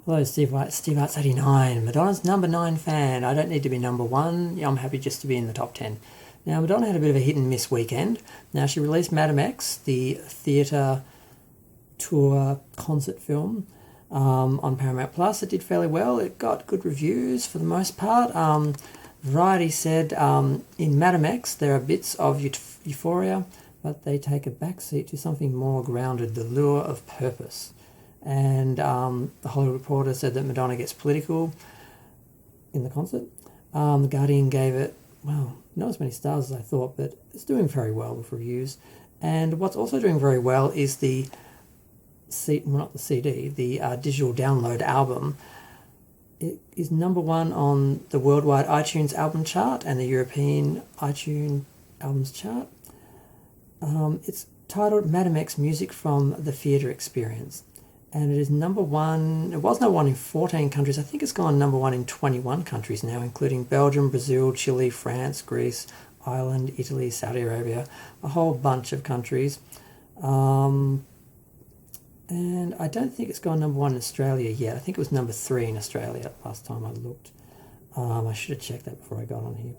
Hello, Steve Arts 89. Madonna's number 9 fan. I don't need to be number 1. Yeah, I'm happy just to be in the top 10. Now, Madonna had a bit of a hit and miss weekend. Now, she released Madame X, the theatre tour concert film, on Paramount Plus. It did fairly well. It got good reviews for the most part. Variety said, in Madame X, there are bits of euphoria, but they take a backseat to something more grounded, the lure of purpose. And the Hollywood Reporter said that Madonna gets political in the concert. The Guardian gave it, well, not as many stars as I thought, but it's doing very well with reviews. And what's also doing very well is the digital download album. It is number 1 on the worldwide iTunes album chart and the European iTunes albums chart. It's titled Madame X Music from the Theatre Experience. And it is number 1, it was number 1 in 14 countries. I think it's gone number 1 in 21 countries now, including Belgium, Brazil, Chile, France, Greece, Ireland, Italy, Saudi Arabia, a whole bunch of countries. And I don't think it's gone number 1 in Australia yet. I think it was number 3 in Australia last time I looked. I should have checked that before I got on here.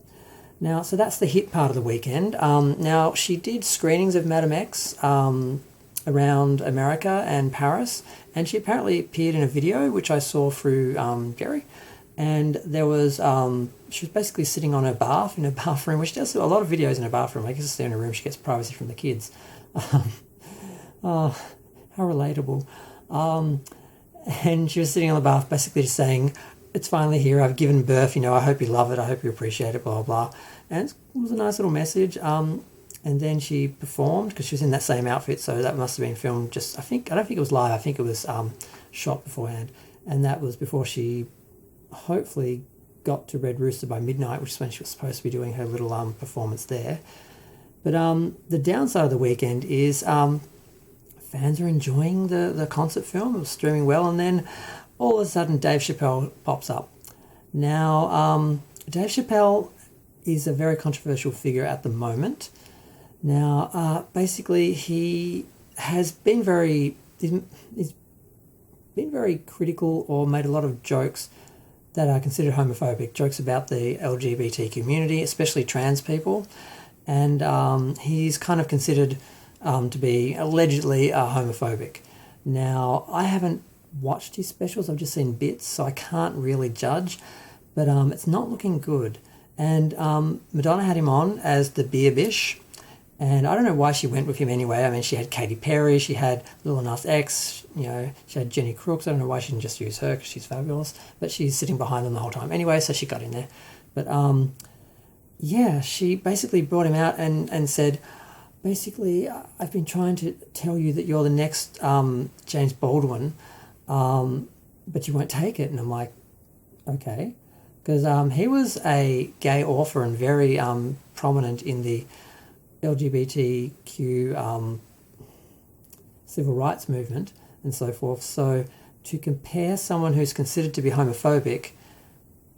Now, so that's the hit part of the weekend. Now, she did screenings of Madame X around America and Paris, and she apparently appeared in a video which I saw through Gary, and there was she was basically sitting on her bath in her bathroom, which does a lot of videos in her bathroom. I guess it's in her room, she gets privacy from the kids. Oh, how relatable. And she was sitting on the bath basically just saying, it's finally here, I've given birth, I hope you love it, I hope you appreciate it, blah, blah, blah. And it was a nice little message. And then she performed, because she was in that same outfit, so that must have been filmed just, I don't think it was live, I think it was shot beforehand. And that was before she hopefully got to Red Rooster by midnight, which is when she was supposed to be doing her little performance there. But the downside of the weekend is fans are enjoying the concert film. It was streaming well, and then all of a sudden Dave Chappelle pops up. Now, Dave Chappelle is a very controversial figure at the moment. Now, basically, he has been he's been very critical or made a lot of jokes that are considered homophobic, jokes about the LGBT community, especially trans people. And he's kind of considered to be allegedly homophobic. Now, I haven't watched his specials, I've just seen bits, so I can't really judge, but it's not looking good. And Madonna had him on as the beer bish, and I don't know why she went with him anyway. I mean, she had Katy Perry, she had Lil Nas X, she had Jenny Crooks. I don't know why she didn't just use her, because she's fabulous, but she's sitting behind them the whole time anyway, so she got in there. But yeah, she basically brought him out and said, basically, I've been trying to tell you that you're the next James Baldwin, but you won't take it. And I'm like, okay. Because he was a gay author and very prominent in the LGBTQ civil rights movement and so forth. So to compare someone who's considered to be homophobic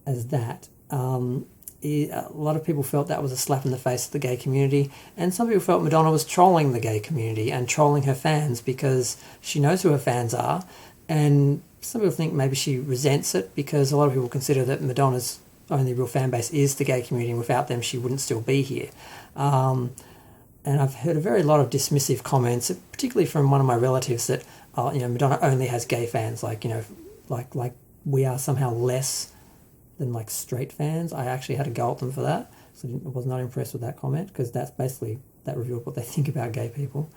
as that, a lot of people felt that was a slap in the face of the gay community, and some people felt Madonna was trolling the gay community and trolling her fans because she knows who her fans are, and some people think maybe she resents it because a lot of people consider that Madonna's only real fan base is the gay community, and without them she wouldn't still be here. And I've heard a lot of dismissive comments, particularly from one of my relatives, that Madonna only has gay fans, like we are somehow less than like straight fans. I actually had to go at them for that, so I was not impressed with that comment, because that's basically, that revealed what they think about gay people,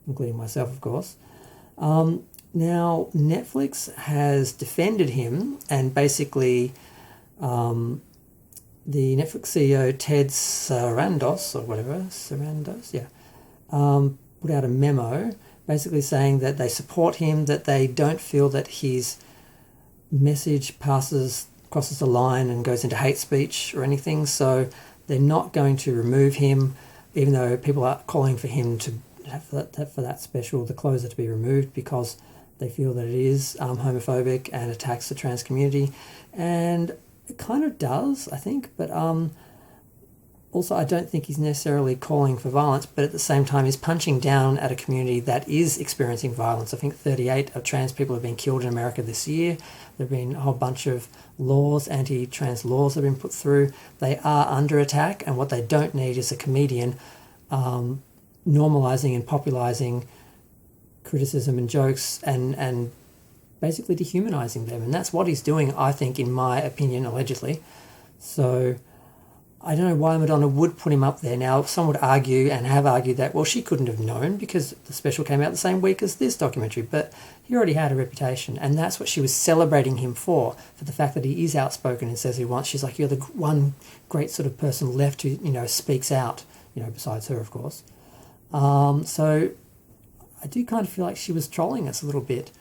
including myself, of course. Now, Netflix has defended him, and basically the Netflix CEO, Ted Sarandos, put out a memo basically saying that they support him, that they don't feel that his message crosses the line and goes into hate speech or anything, so they're not going to remove him, even though people are calling for him to for that special, the closer, to be removed, because they feel that it is homophobic and attacks the trans community. And it kind of does, I think, but Also, I don't think he's necessarily calling for violence, but at the same time, he's punching down at a community that is experiencing violence. I think 38 of trans people have been killed in America this year. There have been a whole bunch of laws, anti-trans laws that have been put through. They are under attack, and what they don't need is a comedian normalising and popularising criticism and jokes and basically dehumanising them. And that's what he's doing, I think, in my opinion, allegedly. So I don't know why Madonna would put him up there. Now, some would argue and have argued that, well, she couldn't have known because the special came out the same week as this documentary, but he already had a reputation, and that's what she was celebrating him for the fact that he is outspoken and says he wants. She's like, you're the one great sort of person left who, speaks out, besides her, of course. So I do kind of feel like she was trolling us a little bit.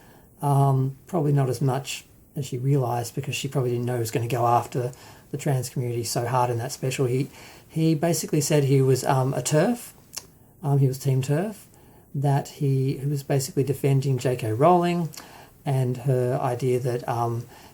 Probably not as much as she realised, because she probably didn't know he was going to go after the trans community so hard in that special. He basically said he was a TERF. He was Team TERF. That he was basically defending J.K. Rowling and her idea that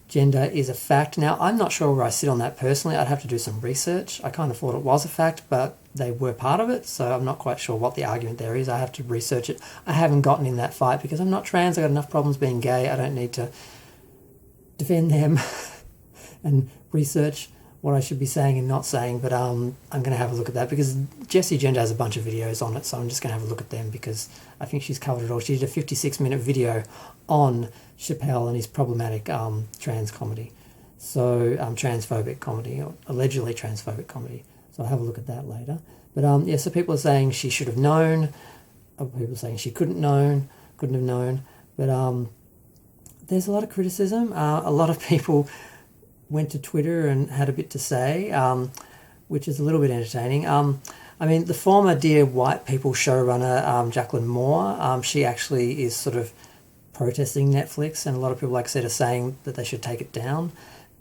gender is a fact. Now, I'm not sure where I sit on that personally. I'd have to do some research. I kind of thought it was a fact, but they were part of it, so I'm not quite sure what the argument there is. I have to research it. I haven't gotten in that fight because I'm not trans. I've got enough problems being gay. I don't need to defend them and research what I should be saying and not saying, but I'm going to have a look at that because Jessie Gender has a bunch of videos on it, so I'm just going to have a look at them because I think she's covered it all. She did a 56-minute video on Chappelle and his problematic trans comedy, so transphobic comedy, or allegedly transphobic comedy. So I'll have a look at that later. But so people are saying she should have known, other people are saying she couldn't have known, but there's a lot of criticism. A lot of people went to Twitter and had a bit to say, which is a little bit entertaining. The former Dear White People showrunner, Jacqueline Moore, she actually is sort of protesting Netflix, and a lot of people, like I said, are saying that they should take it down.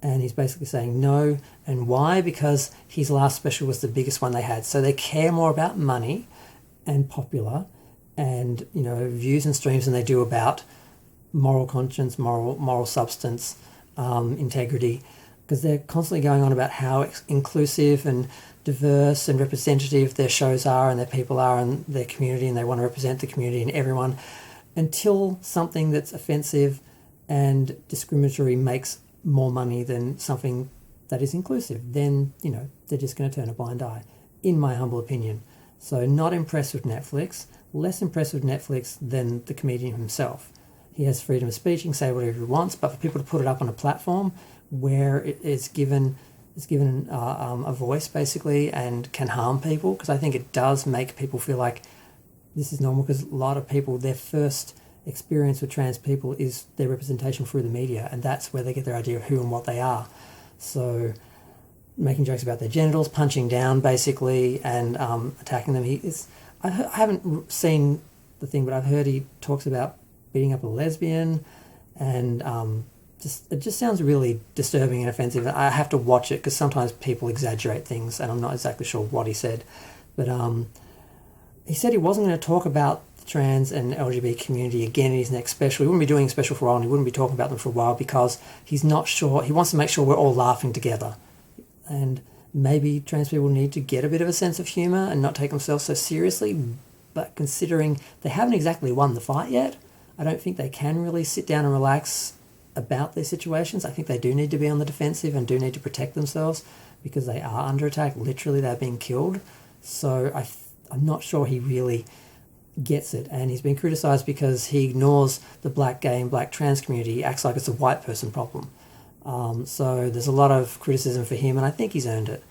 And he's basically saying no. And why? Because his last special was the biggest one they had. So they care more about money and popular and, views and streams than they do about moral conscience, moral substance, integrity, because they're constantly going on about how inclusive and diverse and representative their shows are and their people are and their community, and they want to represent the community and everyone, until something that's offensive and discriminatory makes more money than something that is inclusive. Then, they're just going to turn a blind eye, in my humble opinion. So not impressed with Netflix, less impressed with Netflix than the comedian himself. He has freedom of speech, he can say whatever he wants, but for people to put it up on a platform where it is given a voice, basically, and can harm people, because I think it does make people feel like this is normal, because a lot of people, their first experience with trans people is their representation through the media, and that's where they get their idea of who and what they are. So making jokes about their genitals, punching down, basically, and attacking them. I haven't seen the thing, but I've heard he talks about beating up a lesbian, and it just sounds really disturbing and offensive. I have to watch it because sometimes people exaggerate things, and I'm not exactly sure what he said. But he said he wasn't going to talk about the trans and LGBT community again in his next special. He wouldn't be doing a special for a while, and he wouldn't be talking about them for a while because he's not sure. He wants to make sure we're all laughing together. And maybe trans people need to get a bit of a sense of humour and not take themselves so seriously. But considering they haven't exactly won the fight yet, I don't think they can really sit down and relax about their situations. I think they do need to be on the defensive and do need to protect themselves because they are under attack. Literally, they're being killed. So I'm not sure he really gets it. And he's been criticised because he ignores the black gay and black trans community. He acts like it's a white person problem. So there's a lot of criticism for him, and I think he's earned it.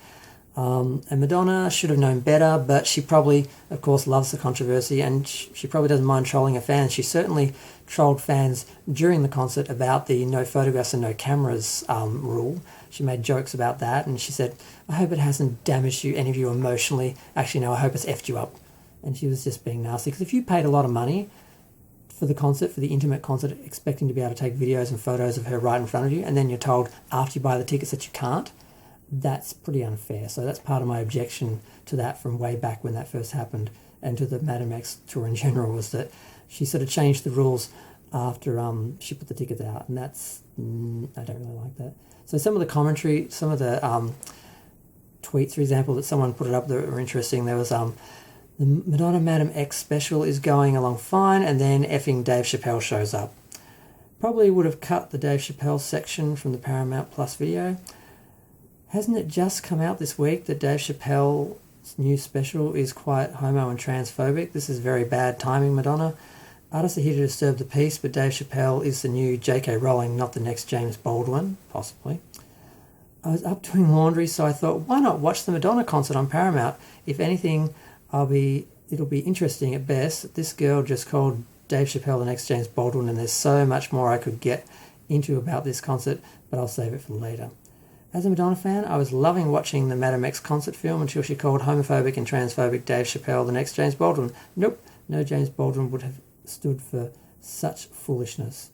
And Madonna should have known better, but she probably, of course, loves the controversy, and she probably doesn't mind trolling her fans. She certainly trolled fans during the concert about the no photographs and no cameras rule. She made jokes about that, and she said, I hope it hasn't damaged any of you emotionally. Actually, no, I hope it's effed you up. And she was just being nasty, because if you paid a lot of money for the concert, for the intimate concert, expecting to be able to take videos and photos of her right in front of you, and then you're told after you buy the tickets that you can't, that's pretty unfair. So that's part of my objection to that from way back when that first happened, and to the Madam X tour in general, was that she sort of changed the rules after she put the tickets out, and that's I don't really like that. So some of the commentary, some of the tweets, for example, that someone put it up that were interesting. There was the Madonna Madam X special is going along fine, and then effing Dave Chappelle shows up. Probably would have cut the Dave Chappelle section from the Paramount Plus video. Hasn't it just come out this week that Dave Chappelle's new special is quite homo and transphobic? This is very bad timing, Madonna. Artists are here to disturb the peace, but Dave Chappelle is the new J.K. Rowling, not the next James Baldwin, possibly. I was up doing laundry, so I thought, why not watch the Madonna concert on Paramount? If anything, it'll be interesting at best. This girl just called Dave Chappelle the next James Baldwin, and there's so much more I could get into about this concert, but I'll save it for later. As a Madonna fan, I was loving watching the Madam X concert film until she called homophobic and transphobic Dave Chappelle the next James Baldwin. Nope, no James Baldwin would have stood for such foolishness.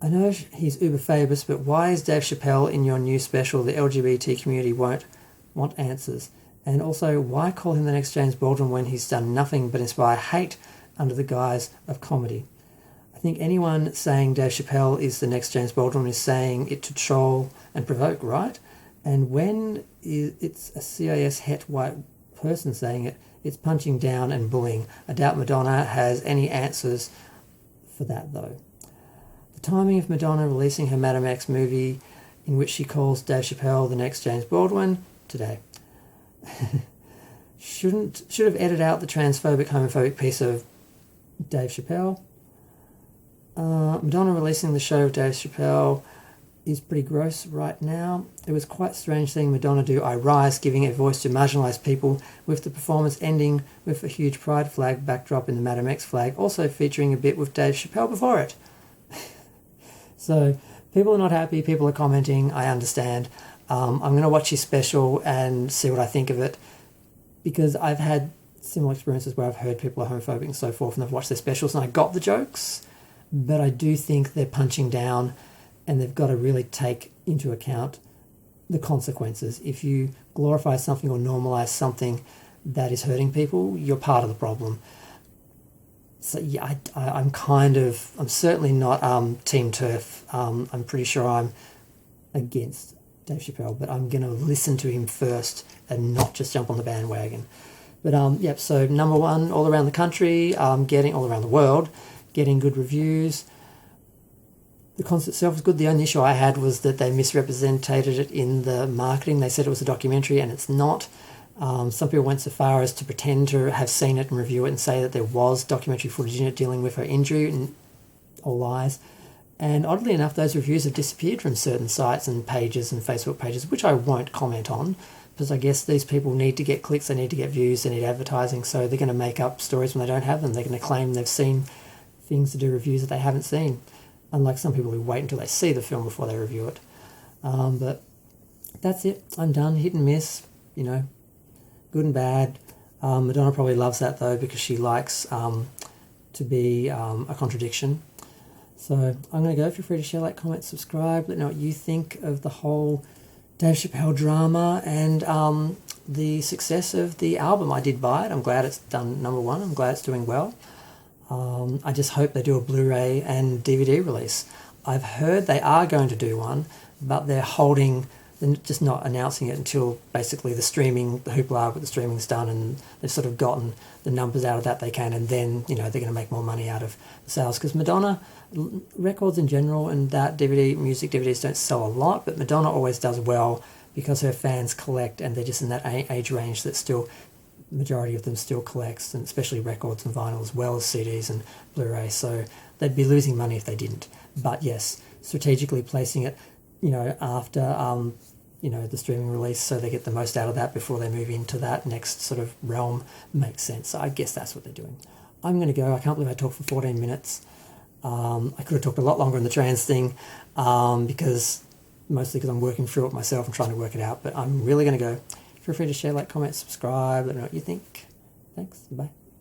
I know he's uber famous, but why is Dave Chappelle in your new special? The LGBT community won't want answers. And also, why call him the next James Baldwin when he's done nothing but inspire hate under the guise of comedy? I think anyone saying Dave Chappelle is the next James Baldwin is saying it to troll and provoke, right? And when it's a CIS het white person saying it, it's punching down and bullying. I doubt Madonna has any answers for that, though. The timing of Madonna releasing her Madam X movie, in which she calls Dave Chappelle the next James Baldwin, today. Should have edited out the transphobic, homophobic piece of Dave Chappelle. Madonna releasing the show of Dave Chappelle is pretty gross right now. It was quite strange seeing Madonna do I Rise, giving a voice to marginalised people, with the performance ending with a huge pride flag backdrop in the Madam X flag, also featuring a bit with Dave Chappelle before it. So people are not happy, people are commenting, I understand. I'm going to watch his special and see what I think of it, because I've had similar experiences where I've heard people are homophobic and so forth, and I've watched their specials and I got the jokes, but I do think they're punching down and they've got to really take into account the consequences. If you glorify something or normalise something that is hurting people, you're part of the problem. So yeah, I'm certainly not Team Turf. I'm pretty sure I'm against Dave Chappelle, but I'm going to listen to him first and not just jump on the bandwagon. But yep, so number one all around the country, getting all around the world, getting good reviews. The concert itself was good. The only issue I had was that they misrepresented it in the marketing. They said it was a documentary and it's not. Some people went so far as to pretend to have seen it and review it and say that there was documentary footage in it dealing with her injury, and all lies. And oddly enough, those reviews have disappeared from certain sites and pages and Facebook pages, which I won't comment on, because I guess these people need to get clicks, they need to get views, they need advertising, so they're going to make up stories when they don't have them. They're going to claim they've seen things to do reviews that they haven't seen, unlike some people who wait until they see the film before they review it. But that's it. I'm done. Hit and miss, good and bad. Madonna probably loves that, though, because she likes to be a contradiction. So I'm going to go. Feel free to share, like, comment, subscribe. Let me know what you think of the whole Dave Chappelle drama and the success of the album. I did buy it. I'm glad it's done number one. I'm glad it's doing well. I just hope they do a Blu-ray and DVD release. I've heard they are going to do one, but they're just not announcing it until basically the hoopla with the streaming's done, and they've sort of gotten the numbers out of that they can, and then, they're going to make more money out of the sales. Because Madonna, records in general and that music DVDs don't sell a lot, but Madonna always does well because her fans collect, and they're just in that age range that still, majority of them still collects, and especially records and vinyl as well as CDs and Blu-ray. So they'd be losing money if they didn't. But yes, strategically placing it, after the streaming release, so they get the most out of that before they move into that next sort of realm, makes sense. So I guess that's what they're doing. I'm going to go. I can't believe I talked for 14 minutes. I could have talked a lot longer on the trans thing, mostly because I'm working through it myself and trying to work it out. But I'm really going to go. Feel free to share, like, comment, subscribe. Let me know what you think. Thanks. Bye.